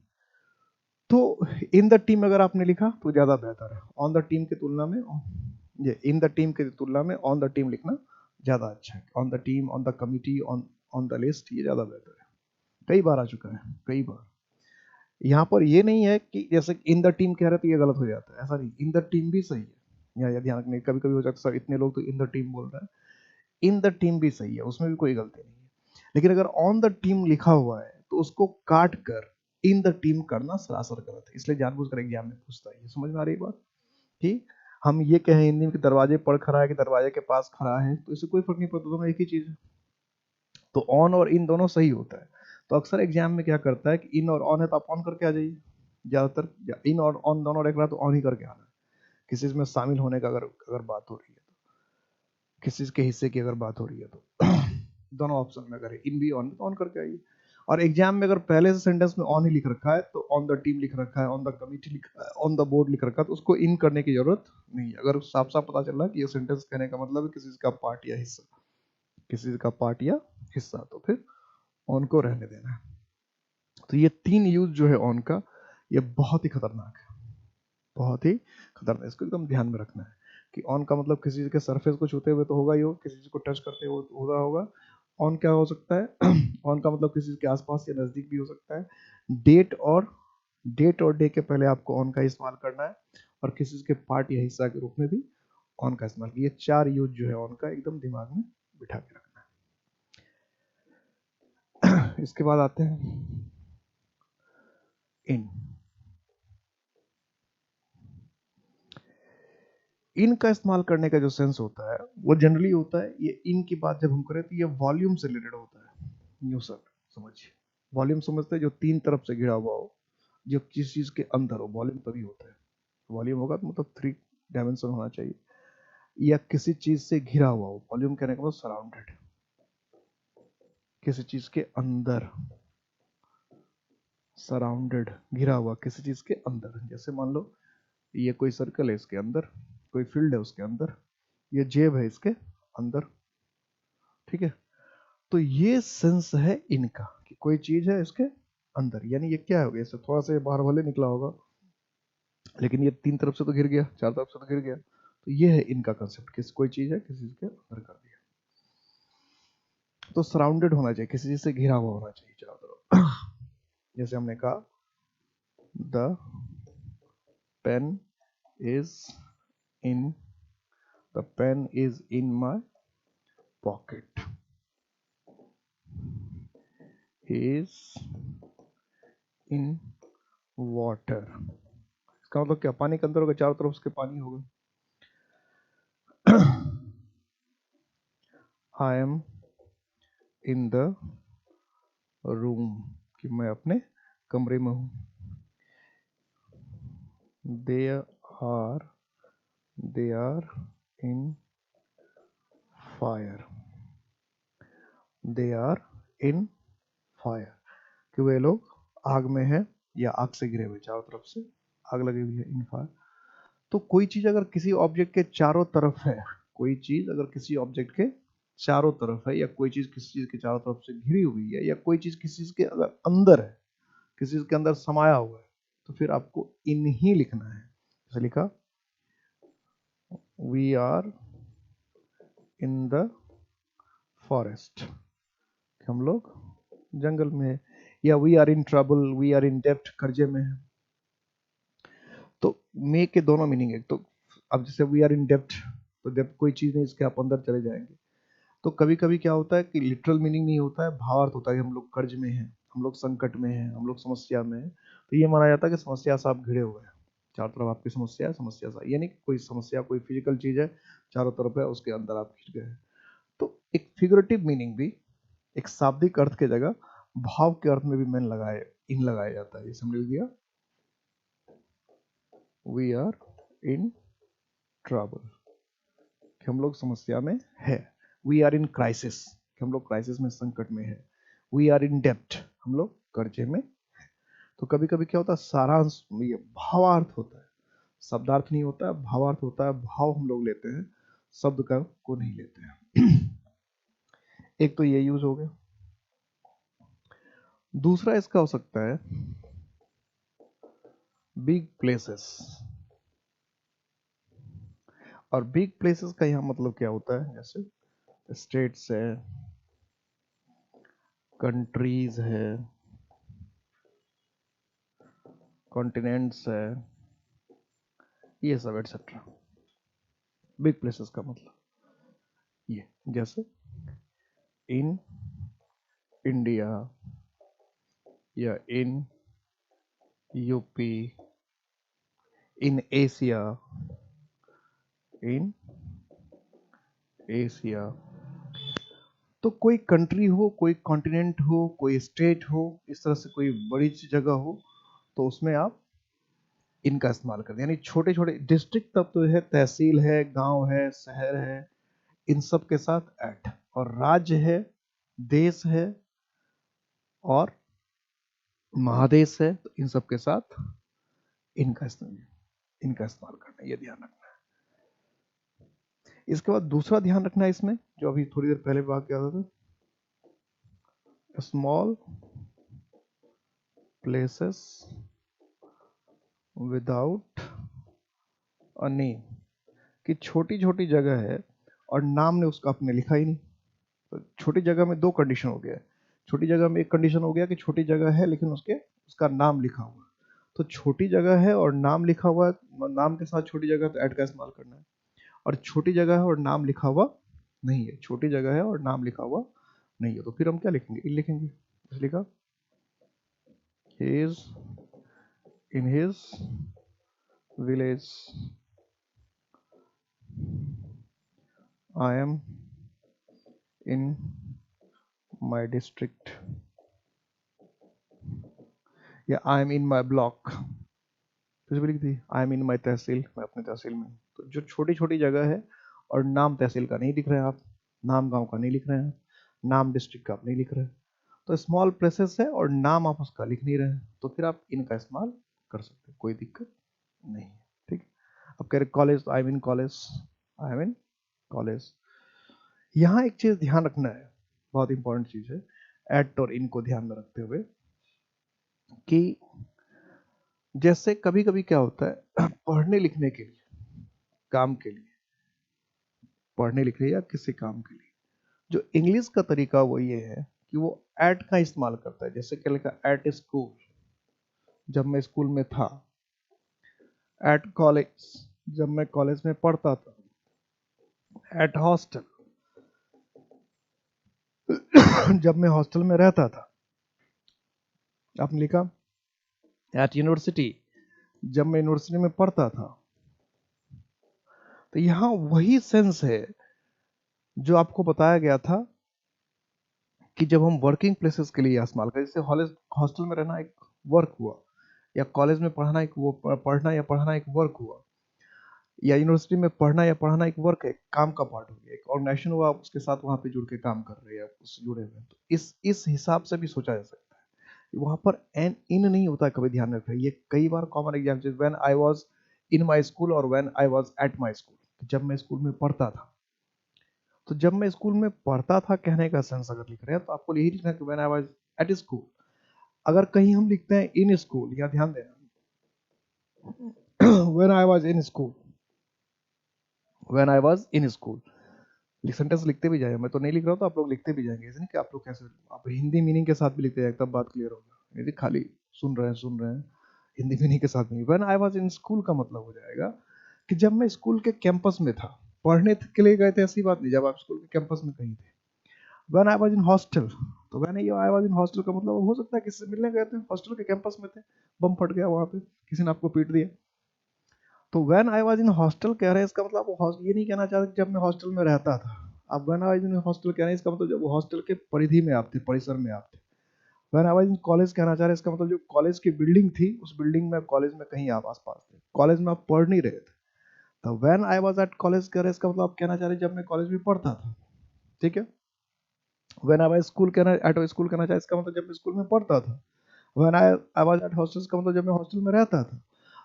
तो इन द टीम अगर आपने लिखा तो ज्यादा बेहतर है। ऑन द टीम की तुलना में, ये इन द टीम की तुलना में ऑन द टीम लिखना ज्यादा अच्छा है। On the team, on the committee, on the list, ये ज्यादा बेहतर है। कई बार आ चुका है, कई बार। यहाँ पर ये नहीं है कि जैसे इन द टीम कह रहे तो ये गलत हो जाता है, ऐसा नहीं। इन द टीम भी सही है, या ध्यान रखने, कभी कभी हो जाता है सर इतने लोग तो इन द टीम बोल रहे हैं, इन द टीम भी सही है, उसमें भी कोई गलती नहीं है। लेकिन अगर ऑन द टीम लिखा हुआ है तो उसको काट कर इन द टीम करना सरासर गलत है। इसलिए जानबूझकर एग्जाम में पूछता है। ये समझ में आ रही है बात? कि हम ये कहें हिंदी में कि दरवाजे पर खड़ा है कि दरवाजे के पास खड़ा है, तो इससे कोई फर्क नहीं पड़ता, दोनों एक ही चीज है। तो ऑन और इन दोनों सही होता है। तो अक्सर एग्जाम में क्या करता है कि इन और ऑन है तो आप ऑन करके आ जाइए। ज्यादातर इन और ऑन दोनों देख रहा है तो ऑन ही करके आना है। किसी में शामिल होने का अगर अगर बात हो रही है, तो किसी के हिस्से की अगर बात हो रही है, तो दोनों ऑप्शन में अगर इन भी ऑन तो ऑन करके आइए। और एग्जाम में अगर पहले से सेंटेंस में ऑन ही लिख रखा है, तो ऑन द टीम लिख रखा है, ऑन द कमिटी लिख रखा है, ऑन द बोर्ड लिख रखा है, तो उसको इन करने की जरूरत नहीं है। अगर साफ साफ पता चल रहा है कि ये सेंटेंस कहने का मतलब है किसी का पार्ट या हिस्सा, किसी का पार्ट या हिस्सा, तो फिर ऑन को रहने देना है। तो ये 3 यूज जो है ऑन का, ये बहुत ही खतरनाक है, बहुत ही खतरनाक। इसको एकदम ध्यान में रखना है कि ऑन का मतलब किसी चीज के सरफेस को छूते हुए तो होगा ही हो, किसी चीज को टच करते हुए होगा। ऑन क्या हो सकता है? ऑन का मतलब किसी के आसपास या नजदीक भी हो सकता है। डेट और डे के पहले आपको ऑन का इस्तेमाल करना है, और किसी के पार्ट या हिस्सा के रूप में भी ऑन का इस्तेमाल। ये 4 यूज जो है ऑन का, एकदम दिमाग में बिठा के रखना है। इसके बाद आते हैं इन। इन का इस्तेमाल करने का जो सेंस होता है वो जनरली होता है, ये इन की बात जब हम करें तो ये वॉल्यूम से रिलेटेड होता है। यूं सर समझिए, वॉल्यूम समझते हैं जो तीन तरफ से घिरा हुआ हो, जो किस चीज के अंदर हो, वॉल्यूम तभी होता है। वॉल्यूम होगा तो मतलब 3 डायमेंशन होना चाहिए, या किसी चीज से घिरा हुआ हो। वॉल्यूम कहने का मतलब सराउंडेड, किसी चीज के अंदर, सराउंडेड, घिरा हुआ किसी चीज के अंदर। जैसे मान लो ये कोई सर्कल है, इसके अंदर कोई फील्ड है, उसके अंदर ये जेब है, इसके अंदर। ठीक है, तो ये सेंस है इनका कि कोई चीज है इसके अंदर, यानी ये क्या हो गया, इससे थोड़ा सा बाहर वाले निकला होगा, लेकिन ये तीन तरफ से तो गिर गया, चार तरफ से तो गिर गया। तो ये है इनका कंसेप्ट, किस कोई चीज है किसी चीज के अंदर कर दिया। तो सराउंडेड होना चाहिए, किसी चीज से घिरा हुआ होना चाहिए चारों तरफ। जैसे हमने कहा the pen is in, the pen is in my pocket, is in water. इसका मतलब क्या, पानी के अंदर होगा, चारों तरफ उसके पानी होगा। I am in the room, कि मैं अपने कमरे में हूं। They are in fire, they are in fire, कि वे लोग आग में है या आग से घिरे हुए, चारों तरफ से आग लगी हुई है, इन फायर। तो कोई चीज अगर किसी ऑब्जेक्ट के चारों तरफ है, कोई चीज अगर किसी ऑब्जेक्ट के चारों तरफ है, या कोई चीज किसी चीज के चारों तरफ से घिरी हुई है, या कोई चीज किसी चीज के अगर अंदर है, किसी चीज के अंदर समाया हुआ है, तो फिर आपको इन ही लिखना है। जैसे लिखा we are in the forest, हम लोग जंगल में है, या we are in trouble, we are in depth, कर्जे में है। तो मे के दोनों मीनिंग है। तो अब जैसे वी आर इन डेप्थ, तो डेप्थ कोई चीज नहीं, इसके आप अंदर चले जाएंगे। तो कभी कभी क्या होता है कि लिटरल मीनिंग नहीं होता है, भावार्थ होता है कि हम लोग कर्ज में हैं, हम लोग संकट में हैं, हम लोग समस्या में हैं। तो ये माना जाता है कि समस्या से आप घिरे हुए हैं, चारों तरफ आपकी समस्या है, समस्या से, यानी कि कोई समस्या कोई फिजिकल चीज है, चारों तरफ है, उसके अंदर आप घिर गए हैं। तो एक फिगरेटिव मीनिंग भी, एक शाब्दिक अर्थ के जगह भाव के अर्थ में भी मैंने लगाए, इन लगाया जाता है। जैसे हमने लिख दिया वी आर इन ट्रबल, कि हम लोग समस्या में है। वी आर इन क्राइसिस, कि हम लोग क्राइसिस में, संकट में है। वी आर इन डेप्ट, हम लोग कर्जे में। तो कभी कभी क्या होता है, सारांश ये भावार्थ होता है, शब्दार्थ नहीं होता है, भावार्थ होता है। भाव हम लोग लेते हैं, शब्द का को नहीं लेते हैं। एक तो ये यूज हो गया। दूसरा इसका हो सकता है बिग प्लेसेस। और बिग प्लेसेस का यहाँ मतलब क्या होता है, जैसे स्टेट्स है, कंट्रीज है, कॉन्टिनेंट्स है, ये सब एटसेट्रा। बिग प्लेसेस का मतलब ये, जैसे इन इंडिया, या in UP, in Asia, in Asia. तो कोई कंट्री हो, कोई कॉन्टिनेंट हो, कोई स्टेट हो, इस तरह से कोई बड़ी जगह हो, तो उसमें आप इनका इस्तेमाल करते हैं। यानी छोटे छोटे डिस्ट्रिक्ट तब तो है, तहसील है, गांव है, शहर है, इन सब के साथ एट, और राज्य है, देश है, और महादेश है, तो इन सब के साथ इनका इस्तेमाल करना, ये ध्यान रखना है। इसके बाद दूसरा ध्यान रखना है इसमें, जो अभी थोड़ी देर पहले बात किया था, small places without a name, कि छोटी छोटी जगह है और नाम ने उसका आपने लिखा ही नहीं। तो छोटी जगह में दो कंडीशन हो गया है। छोटी जगह में एक कंडीशन हो गया कि छोटी जगह है लेकिन उसका नाम लिखा हुआ है। तो छोटी जगह है और नाम लिखा हुआ है, नाम के साथ छोटी जगह, तो ऐड का इस्तेमाल करना है। और छोटी जगह है और नाम लिखा हुआ नहीं है, छोटी जगह है और नाम लिखा हुआ नहीं है, तो फिर हम क्या लिखेंगे, इन लिखेंगे। जैसे लिखा he is in his village, I am in my district या आई एम इन माई ब्लॉक, कुछ भी लिख दी। आई एम इन माई तहसील, मैं अपने तहसील में हूँ। तो जो छोटी छोटी जगह है और नाम तहसील का नहीं लिख रहे हैं आप, नाम गांव का नहीं लिख रहे हैं, नाम डिस्ट्रिक्ट का आप नहीं लिख रहे हैं, तो स्मॉल प्लेसेस है और नाम आप उसका लिख नहीं रहे हैं, तो फिर आप इनका इस्तेमाल कर सकते हैं, कोई दिक्कत नहीं है। ठीक है। अब कह रहे college, I am in college, I am in college. यहाँ एक चीज ध्यान रखना है, बहुत इंपॉर्टेंट चीज है, एट और इन को ध्यान में रखते हुए कि जैसे कभी कभी क्या होता है पढ़ने लिखने के लिए, काम के लिए, पढ़ने लिखने या किसी काम के लिए, जो इंग्लिश का तरीका वो ये है कि वो एट का इस्तेमाल करता है। जैसे क्या लिखा, एट स्कूल, जब मैं स्कूल में था। एट कॉलेज, जब मैं कॉलेज में पढ़ता था। एट हॉस्टल, जब मैं हॉस्टल में रहता था। आपने लिखा एट यूनिवर्सिटी, जब मैं यूनिवर्सिटी में पढ़ता था। तो यहां वही सेंस है जो आपको बताया गया था कि जब हम वर्किंग प्लेसेस के लिए इस्तेमाल करें, जैसे हॉस्टल में रहना एक वर्क हुआ, या कॉलेज में पढ़ना एक वो पढ़ना या पढ़ना एक वर्क हुआ, या यूनिवर्सिटी में पढ़ना या पढ़ाना एक वर्क है, काम का पार्ट हो गया, एक ऑर्गेनाइजेशन हुआ, आप उसके साथ वहां पे जुड़ के काम कर रहे हैं, उससे जुड़े हुए हैं। तो इस हिसाब से भी सोचा जा सकता है। वहां पर एन इन नहीं होता, कभी ध्यान रखें, ये कई बार common example, when I was in my school और when I was at my school, जब मैं स्कूल में पढ़ता था। तो जब मैं स्कूल में पढ़ता था कहने का सेंस अगर लिख रहे हैं तो आपको यही लिखना है कि when I was at school. अगर कहीं हम लिखते हैं इन स्कूल, या ध्यान देना when I was in school, when I was in school, sentence लिखते भी जाए, मैं तो नहीं लिख रहा हूँ तो आप लोग लिखते भी जाएंगे, ऐसे नहीं कि आप लोग कैसे, आप हिंदी मीनिंग के साथ भी लिखते जाए, तब बात क्लियर होगा। यदि खाली सुन रहे हैं हिंदी मीनिंग के साथ नहीं। When I was in school का मतलब हो जाएगा कि जब मैं स्कूल के कैंपस में था, पढ़ने के लिए गए थे ऐसी बात नहीं, जब आप स्कूल के कैंपस में कहीं थे। When I was in hostel, तो when I was in hostel का मतलब हो सकता है किससे मिलने गए थे, हॉस्टल के कैंपस में थे, बम फट गया वहां पे, किसी ने आपको पीट दिया। तो when I was in hostel कह रहे हैं, इसका मतलब आप ये नहीं कहना चाहते जब मैं हॉस्टल में रहता था। आप when I was in hostel कह रहे हैं, इसका मतलब जब वो हॉस्टल के परिधि में आप थे, परिसर में आप थे। When I was in college कहना चाह रहे हैं, इसका मतलब जो कॉलेज की बिल्डिंग थी, उस बिल्डिंग में, कॉलेज में कहीं आप आसपास थे, कॉलेज में आप पढ़ नहीं रहे थे। तो when I was at college कह रहे हैं, इसका मतलब आप कहना चाह रहे हैं जब मैं कॉलेज में पढ़ता था। ठीक है। व्हेन आई वाज स्कूल कहना, एट स्कूल कहना चाह, इसका मतलब जब मैं स्कूल में पढ़ता था। When I was eight hostel का मतलब जब मैं हॉस्टल में रहता था।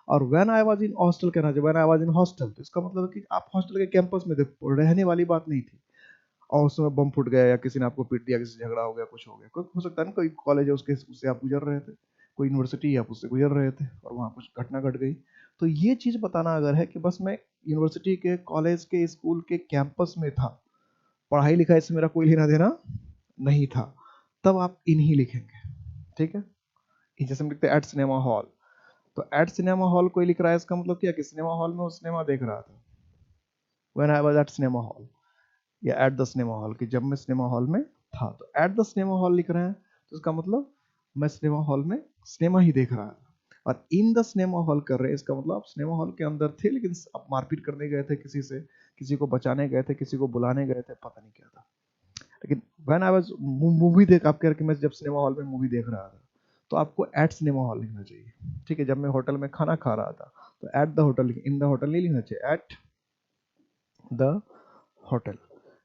और when I was in hostel कहना चाहिए, when I was in hostel, तो इसका मतलब है कि आप हॉस्टल के कैंपस में थे, रहने वाली बात नहीं थी, और उस समय बम फूट गया या किसी ने आपको पीट दिया, किसी से झगड़ा हो गया, कुछ हो गया, कोई हो सकता है ना, कोई कॉलेज है उसके, उससे आप गुजर रहे थे, कोई यूनिवर्सिटी आप उससे गुजर रहे थे और वहाँ कुछ घटना घट गई। तो ये चीज बताना अगर है कि बस मैं यूनिवर्सिटी के, कॉलेज के, स्कूल के कैंपस में था, पढ़ाई लिखाई से मेरा कोई लेना देना नहीं था, तब आप इन ही लिखेंगे। ठीक है। जैसे हम लिखते हैं एट सिनेमा हॉल, तो एट सिनेमा हॉल कोई लिख रहा है, इसका मतलब क्या कि सिनेमा हॉल में वो सिनेमा देख रहा था, when I was eight cinema hall, या एट द सिनेमा हॉल, कि जब मैं सिनेमा हॉल में था। तो एट द सिनेमा हॉल लिख रहे हैं, तो इसका मतलब मैं सिनेमा हॉल में सिनेमा ही देख रहा था। और इन द सिनेमा हॉल कर रहे हैं, इसका मतलब आप सिनेमा हॉल के अंदर थे, लेकिन आप मारपीट करने गए थे किसी से, किसी को बचाने गए थे, किसी को बुलाने गए थे, पता नहीं क्या था। लेकिन व्हेन आई वाज मूवी देख, आप कह रहे कि मैं जब सिनेमा हॉल में मूवी देख रहा था, तो आपको एट सिनेमा हॉल लिखना चाहिए। ठीक है। जब मैं होटल में खाना खा रहा था, तो at the hotel, in the hotel नहीं लिखना चाहिए, एट द होटल,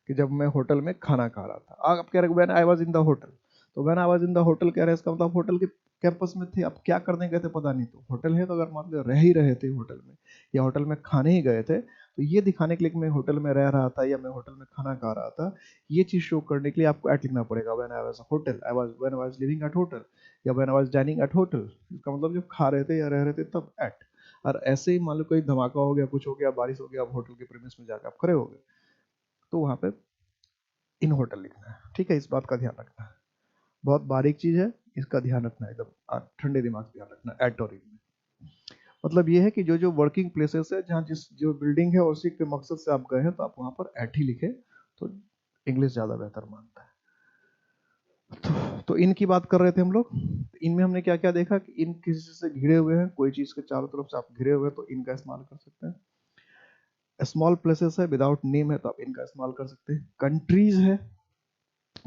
कि जब मैं होटल में खाना खा रहा था। आप कह रहे when I was in the hotel, तो when I was in the hotel कह रहे हैं, इसका मतलब होटल के कैंपस में थे, अब क्या करने गए थे पता नहीं, तो होटल है तो अगर मतलब रह ही रहे थे होटल में, या होटल में खाने ही गए थे, तो ये दिखाने के लिए कि मैं होटल में रह रहा था या मैं होटल में खाना खा रहा था, ये चीज शो करने के लिए आपको एट लिखना पड़ेगा। When I was hotel, I was, when I was living at hotel, या when I was dining at hotel, इसका मतलब जब खा रहे थे या रह रहे थे तब एट। और ऐसे ही मान लो कोई धमाका हो गया, कुछ हो गया, बारिश हो गया, आप होटल के प्रीमिस में जाकर आप खड़े हो गए, तो वहां पे इन होटल लिखना है। ठीक है। इस बात का ध्यान रखना है, बहुत बारीक चीज है, इसका ध्यान रखना है, एकदम ठंडे दिमाग से ध्यान रखना है। एट और इन मतलब ये है कि जो जो वर्किंग प्लेसेस है, जहाँ जिस जो बिल्डिंग है उसी के मकसद से आप गए हैं, तो आप वहां पर एट ही लिखे, तो इंग्लिश ज्यादा बेहतर मानता है। तो इन की बात कर रहे थे हम लोग। इनमें हमने क्या क्या देखा कि इन किसी से घिरे हुए हैं, कोई चीज के चारों तरफ से आप घिरे हुए हैं, तो इनका इस्तेमाल कर सकते हैं। स्मॉल प्लेसेस है, विदाउट नेम है, तो आप इनका इस्तेमाल कर सकते हैं। कंट्रीज है,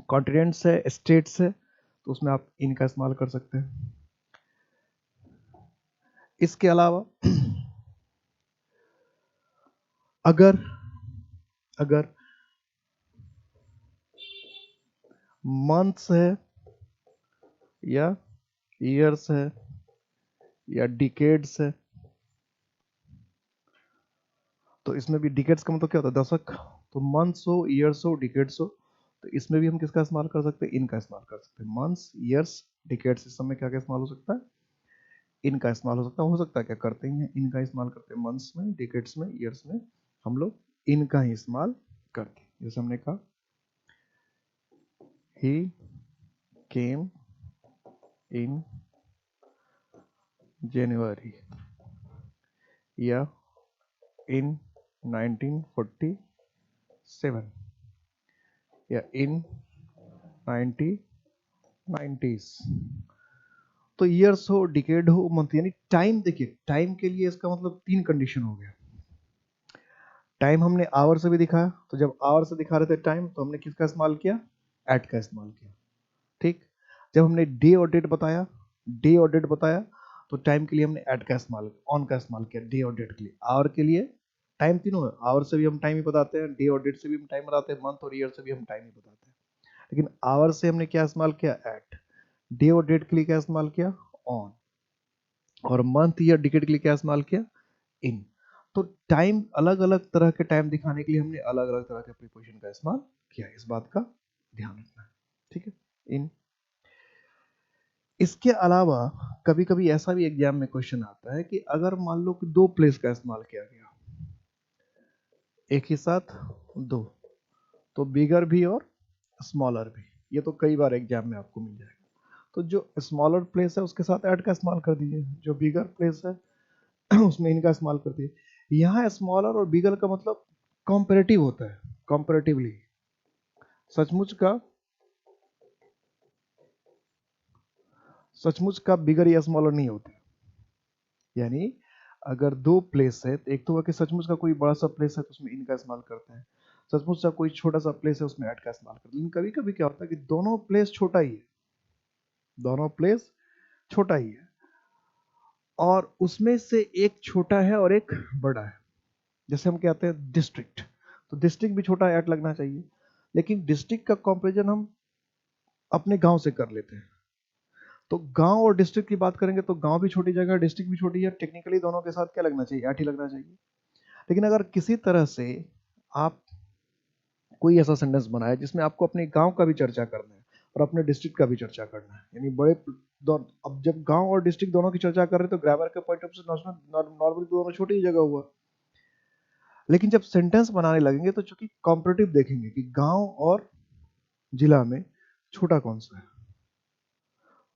कॉन्टिनेंट्स है, स्टेट्स है, तो उसमें आप इनका इस्तेमाल कर सकते हैं। इसके अलावा अगर अगर मंथ्स है या ईयर्स है या डिकेड्स है, तो इसमें भी डिकेड्स का मतलब क्या होता है, दशक। तो मंथ्स हो, ईयर्स हो, डिकेड्स हो, तो इसमें भी हम किसका इस्तेमाल कर सकते हैं, इनका इस्तेमाल कर सकते हैं। मंथ्स, ईयर्स, डिकेड्स, इस समय क्या क्या इस्तेमाल हो सकता है, इनका इस्तेमाल हो सकता है क्या करते हैं, इनका इस्तेमाल करते हैं। मंथ्स में, डिकेड्स में, ईयर्स में हम लोग इनका ही इस्तेमाल करते हैं। जैसे हमने कहा ही केम इन जनवरी या in 1947 या in 1990s। तो ईयर्स हो, डिकेड हो, मंथ, यानी टाइम। देखिए टाइम के लिए इसका मतलब तीन कंडीशन हो गया। टाइम हमने आवर से भी दिखाया, तो जब आवर से दिखा रहे थे टाइम, तो हमने किसका इस्तेमाल किया, एट का इस्तेमाल किया। ठीक। जब हमने डे और डेट बताया, डे और डेट बताया, तो टाइम के लिए हमने एट का इस्तेमाल, ऑन का इस्तेमाल किया। डे और डेट के लिए, आवर के लिए, टाइम तीनों है, आवर से भी हम टाइम ही बताते हैं, डे और डेट से भी हम टाइम बताते हैं, मंथ और ईयर से भी हम टाइम ही बताते हैं। लेकिन आवर से हमने क्या इस्तेमाल किया, एट। डे और डेट के लिए क्या इस्तेमाल किया, ऑन। और मंथ ईयर डिकेड के लिए क्या इस्तेमाल किया, इन। तो टाइम, अलग अलग तरह के टाइम दिखाने के लिए हमने अलग अलग तरह के प्रीपोजिशन का इस्तेमाल किया। इस बात का ध्यान रखना है। ठीक है। इन, इसके अलावा कभी कभी ऐसा भी एग्जाम में क्वेश्चन आता है कि अगर मान लो कि दो प्लेस का इस्तेमाल किया गया एक ही साथ, दो, तो बिगर भी और स्मॉलर भी, ये तो कई बार एग्जाम में आपको मिल जाएगा। तो जो स्मॉलर प्लेस है उसके साथ ऐड का इस्तेमाल कर दीजिए, जो बिगर प्लेस है उसमें इनका इस्तेमाल कर दीजिए। यहाँ स्मॉलर और बिगर का मतलब कंपैरेटिव होता है, कंपैरेटिवली। सचमुच का बिगर या स्मॉलर नहीं होता। यानी अगर दो प्लेस है, तो एक तो कि सचमुच का कोई बड़ा सा प्लेस है तो उसमें इनका इस्तेमाल करते हैं, सचमुच का कोई छोटा सा प्लेस है उसमें ऐड का इस्तेमाल करते हैं। लेकिन कभी कभी क्या होता है कि दोनों प्लेस छोटा ही है, दोनों प्लेस छोटा ही है, और उसमें से एक छोटा है और एक बड़ा है। जैसे हम कहते हैं डिस्ट्रिक्ट, तो डिस्ट्रिक्ट भी छोटा ऐड लगना चाहिए, लेकिन डिस्ट्रिक्ट का कंपैरिजन हम अपने गांव से कर लेते हैं। तो गांव और डिस्ट्रिक्ट की बात करेंगे तो गांव भी छोटी जगह है, डिस्ट्रिक्ट भी छोटी है, टेक्निकली दोनों के साथ क्या लगना चाहिए, ऐड ही लगना चाहिए। लेकिन अगर किसी तरह से आप कोई ऐसा सेंटेंस बनाए जिसमें आपको अपने गांव का भी चर्चा करना है और अपने डिस्ट्रिक्ट का भी चर्चा करना है, यानी अब जब गांव और डिस्ट्रिक्ट दोनों की चर्चा कर रहे हैं तो ग्रामर के पॉइंट ऑफ से नॉर्मली दोनों छोटी ही जगह हुआ। लेकिन जब सेंटेंस बनाने लगेंगे तो चूंकि कॉम्परेटिव देखेंगे कि गांव और जिला में छोटा कौन सा है,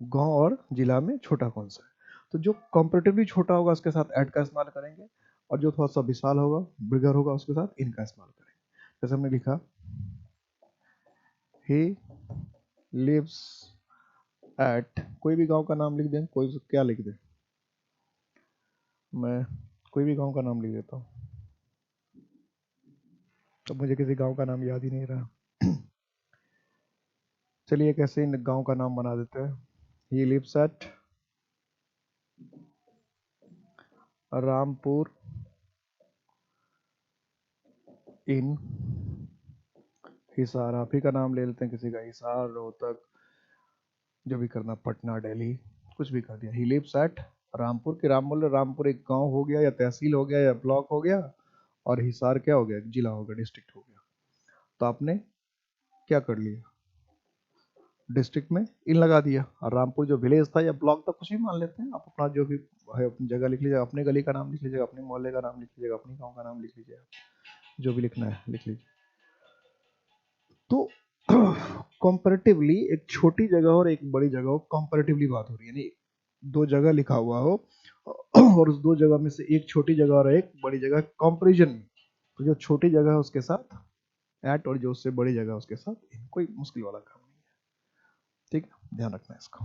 गांव और जिला में छोटा कौन सा है, तो जो कॉम्परेटिवली छोटा होगा उसके साथ ऐड का इस्तेमाल करेंगे, और जो थोड़ा सा विशाल होगा, बिगर होगा, उसके साथ इनका इस्तेमाल करेंगे। जैसे हमने लिखा he lives at, कोई भी गांव का नाम लिख दें, कोई क्या लिख दे, मैं कोई भी गांव का नाम लिख देता हूँ, तो मुझे किसी गांव का नाम याद ही नहीं रहा। चलिए कैसे इन गांव का नाम बना देते हैं। he lives at रामपुर इन हिसार, आप ही का नाम ले लेते हैं किसी का, हिसार, रोहतक, जो भी करना, पटना, दिल्ली, कुछ भी कर दिया। ही लिव्स एट रामपुर, के राम बोल, रामपुर एक गांव हो गया या तहसील हो गया या ब्लॉक हो गया, और हिसार क्या हो गया, जिला हो गया, डिस्ट्रिक्ट हो गया। तो आपने क्या कर लिया, डिस्ट्रिक्ट में इन लगा दिया, और रामपुर जो विलेज था या ब्लॉक था, कुछ भी मान लेते हैं आप, अपना जो भी है अपनी जगह लिख लीजिएगा, अपने गली का नाम लिख लीजिएगा, अपने मोहल्ले का नाम लिख लीजिएगा, अपने गाँव का नाम लिख लीजिएगा, जो भी लिखना है लिख लीजिए। तो कंपैरेटिवली एक छोटी जगह और एक बड़ी जगह हो, कंपैरेटिवली बात हो रही है, यानी दो जगह लिखा हुआ हो और उस दो जगह में से एक छोटी जगह और एक बड़ी जगह कंपैरिजन में, तो जो छोटी जगह है उसके साथ एट, और जो उससे बड़ी जगह है उसके साथ इन। कोई मुश्किल वाला काम नहीं है। ठीक है, ध्यान रखना है इसको।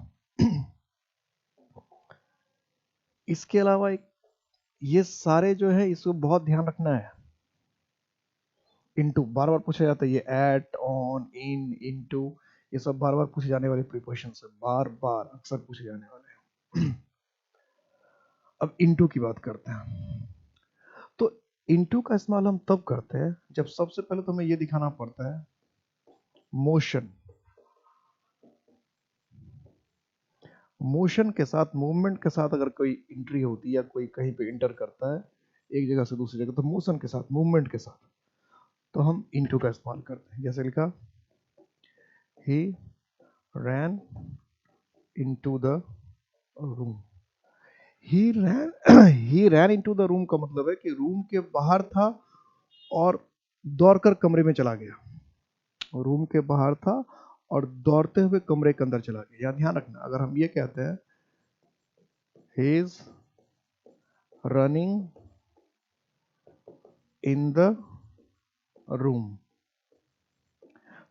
इसके अलावा एक, ये सारे जो है इसको बहुत ध्यान रखना है इनटू बार बार पूछा जाता है, ये एट, ऑन, इन, इनटू, ये सब बार बार पूछे जाने वाले प्रीपोजिशन है, बार बार अक्सर पूछे जाने वाले हैं। अब इनटू की बात करते हैं। तो इनटू का इस्तेमाल हम तब करते हैं जब सबसे पहले तो हमें ये दिखाना पड़ता है मोशन। मोशन के साथ, मूवमेंट के साथ अगर कोई एंट्री होती है या कोई कहीं पे इंटर करता है एक जगह से दूसरी जगह, तो मोशन के साथ, मूवमेंट के साथ, तो हम इनटू का इस्तेमाल करते हैं। जैसे लिखा, he ran into the room. He ran into the room का मतलब है कि रूम के बाहर था और दौड़कर कमरे में चला गया। रूम के बाहर था और दौड़ते हुए कमरे के अंदर चला गया। यहाँ ध्यान रखना, अगर हम ये कहते हैं he is running in the room,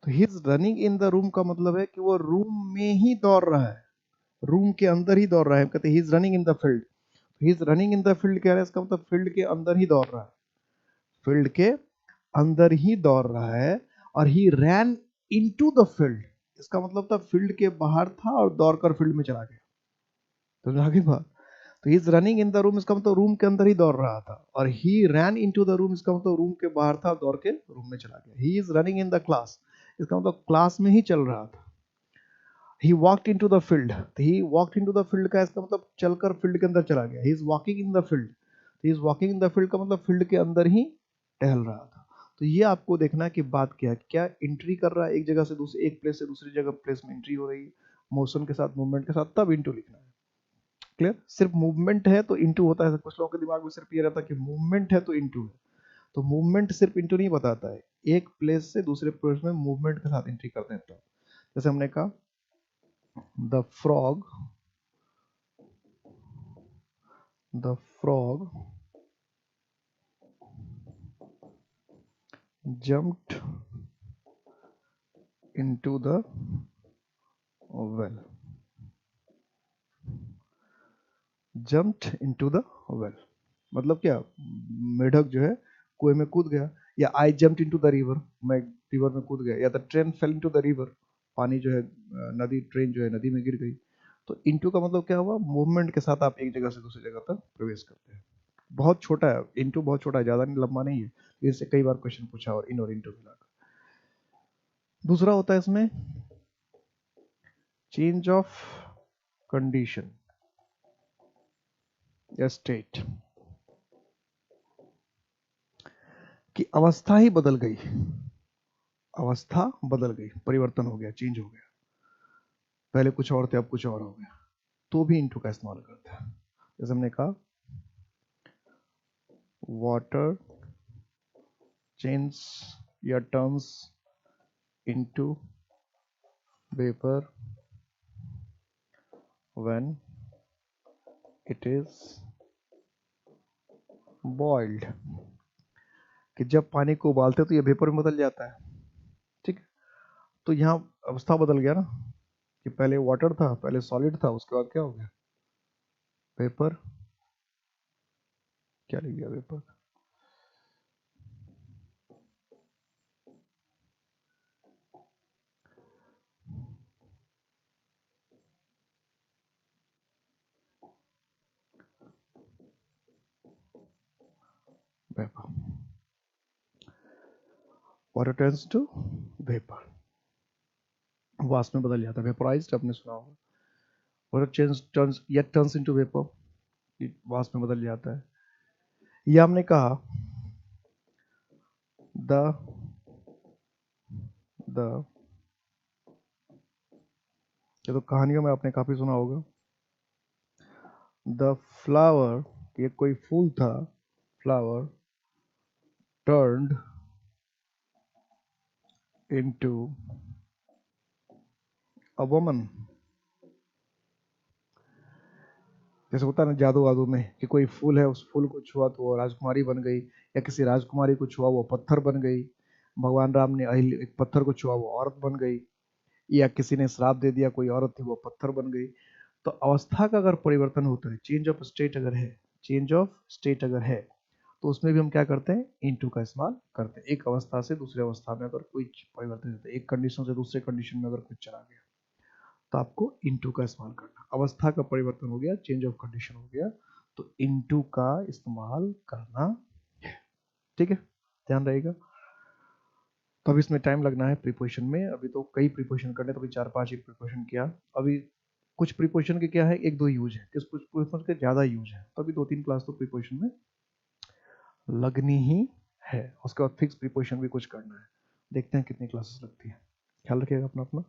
तो he is running in the room का मतलब है कि वो रूम में ही दौड़ रहा है, रूम के अंदर ही दौड़ रहा है। कहते हैं he is running in the field, he is running in the field क्या है, इसका मतलब फील्ड के अंदर ही दौड़ रहा है, फील्ड के अंदर ही दौड़ रहा है। और ही रैन इनटू द फील्ड, इसका मतलब था फील्ड के बाहर था और दौड़कर फील्ड में चला गया। तो आगे बात, तो he is running in the room इसका मतलब रूम के अंदर ही दौड़ रहा था, और ही रैन इनटू द रूम इसका मतलब रूम के बाहर था, दौड़ के रूम में चला गया। He is running in the class, इसका मतलब क्लास में ही चल रहा था। He walked into the field, तो he walked into the field का इसका मतलब चलकर फील्ड के अंदर चला गया। He is walking in the field, he is walking in the field का मतलब फील्ड के अंदर ही टहल रहा था। तो ये आपको देखना है कि बात क्या है, क्या एंट्री कर रहा है एक जगह से दूसरी, एक प्लेस से दूसरी जगह प्लेस में एंट्री हो रही है मोशन के साथ, मूवमेंट के साथ, तब इंटू लिखना है। क्लियर? सिर्फ मूवमेंट है तो इंटू होता है, कुछ लोगों के दिमाग में सिर्फ ये रहता है कि मूवमेंट है तो इंटू है। तो मूवमेंट सिर्फ इंटू नहीं बताता है, एक प्लेस से दूसरे प्लेस में मूवमेंट के साथ एंट्री करते हैं। तो जैसे हमने कहा the frog, the frog jumped into the well, jumped into the well मतलब क्या, मेढक जो है कुएं में कूद गया, या आई जम्प्ड इनटू द रिवर, मैं रिवर में कूद गया, या the train fail into the river, पानी जो है नदी, ट्रेन जो है नदी में गिर गई। तो इनटू का मतलब क्या हुआ, मूवमेंट के साथ आप एक जगह से दूसरी जगह तक प्रवेश करते हैं। बहुत छोटा है इनटू, बहुत छोटा है, ज्यादा नहीं, लंबा नहीं है, इससे कई बार क्वेश्चन पूछा और इन और इनटू मिलाकर। दूसरा होता है इसमें चेंज ऑफ कंडीशन या स्टेट, कि अवस्था ही बदल गई, अवस्था बदल गई, परिवर्तन हो गया, चेंज हो गया, पहले कुछ और थे अब कुछ और हो गया, तो भी इनटू का इस्तेमाल करते हैं। जैसे हमने कहा वाटर चेंज या turns into vapour when it is boiled, कि जब पानी को उबालते तो ये वेपर में बदल जाता है। ठीक है, तो यहाँ अवस्था बदल गया ना, कि पहले वाटर था, पहले सॉलिड था, उसके बाद क्या हो गया, वेपर। क्या लिख गया, vapour. Vapour, water turns to vapour, वाष्प में बदल जाता है, वेपराइज्ड आपने सुना होगा। वाटर चेंज टर्न्स या टर्न्स इनटू वेपर, वाष्प में बदल जाता है। ये हमने कहा द द ये तो कहानियों में आपने काफी सुना होगा, द फ्लावर, ये कोई फूल था, flower turned into a woman. जैसे होता है ना जादू वादू में, कि कोई फूल है, उस फूल को छुआ तो वो राजकुमारी बन गई, या किसी राजकुमारी को छुआ वो पत्थर बन गई, भगवान राम ने एक पत्थर को छुआ वो औरत बन गई, या किसी ने श्राप दे दिया, कोई औरत थी वो पत्थर बन गई। तो अवस्था का अगर परिवर्तन होता है, चेंज ऑफ स्टेट अगर है, चेंज ऑफ स्टेट अगर है, तो उसमें भी हम क्या करते हैं, इनटू का इस्तेमाल करते हैं। एक अवस्था से दूसरी अवस्था में अगर कोई परिवर्तन होता है, एक कंडीशन से दूसरे कंडीशन में अगर कुछ चला गया, तो आपको इनटू का इस्तेमाल करना। अवस्था का परिवर्तन हो गया, चेंज ऑफ कंडीशन हो गया, तो इनटू का इस्तेमाल करना है। ठीक है, ध्यान रहेगा। तो अभी इसमें टाइम लगना है प्रीपोजिशन में। अभी तो कई प्रीपोजिशन करने, तो अभी 4-5 ही प्रीपोजिशन किया। अभी कुछ प्रीपोजिशन के क्या है, 1-2 यूज है, कुछ प्रीपोजिशन के ज्यादा यूज है। तो अभी 2-3 क्लास तो प्रीपोजिशन में लगनी ही है। उसके बाद फिक्स प्रीपोजिशन भी कुछ करना है। देखते हैं कितनी क्लासेस लगती है। ख्याल रखिएगा अपना अपना।